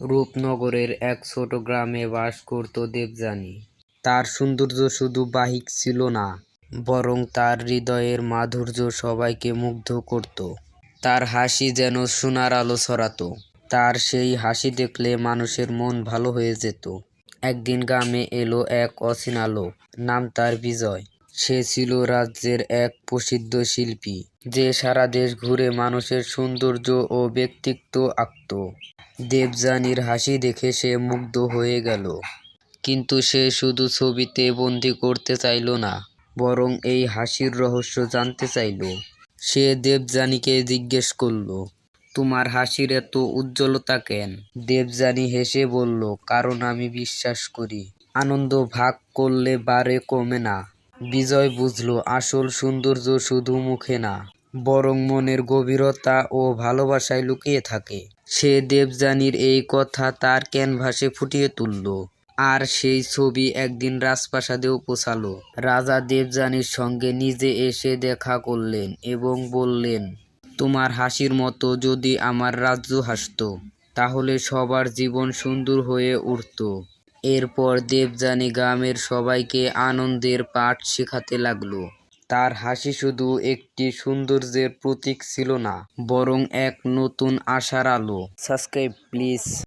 রূপনগরের এক ছোট গ্রামে বাস করত দেবযানী। তার সৌন্দর্য শুধু বাহ্যিক ছিল না, বরং তার হৃদয়ের মাধুর্য সবাইকে মুগ্ধ করত। তার হাসি যেন সোনার আলো ছড়াতো। তার সেই হাসি দেখলে মানুষের মন ভালো হয়ে যেত। একদিন গ্রামে এলো এক অচেনা লোক, নাম তার বিজয়। সে ছিল রাজ্যের এক প্রসিদ্ধ শিল্পী, যে সারা দেশ ঘুরে মানুষের সৌন্দর্য ও ব্যক্তিত্ব আঁকত। দেবযানীর হাসি দেখে সে মুগ্ধ হয়ে গেল, কিন্তু সে শুধু ছবিতে বন্দি করতে চাইল না, বরং এই হাসির রহস্য জানতে চাইল। সে দেবযানীকে জিজ্ঞেস করল, তোমার হাসির এত উজ্জ্বলতা কেন? দেবযানী হেসে বলল, কারণ আমি বিশ্বাস করি, আনন্দ ভাগ করলে বারে কমে না। বিজয় বুঝল, আসল সৌন্দর্য শুধু মুখে না, বরং মনের গভীরতা ও ভালোবাসায় লুকিয়ে থাকে। সে দেবযানীর এই কথা তার ক্যানভাসে ফুটিয়ে তুলল, আর সেই ছবি একদিন রাজপ্রাসাদেও পৌঁছালো। রাজা দেবযানীর সঙ্গে নিজে এসে দেখা করলেন এবং বললেন, তোমার হাসির মতো যদি আমার রাজ্য হাসত, তাহলে সবার জীবন সুন্দর হয়ে উঠত। এরপর দেবযানী গ্রামের সবাইকে আনন্দের পাঠ শেখাতে লাগলো। তার হাসি শুধু একটি সৌন্দর্যের প্রতীক ছিল না, বরং এক নতুন আশার আলো। Subscribe please.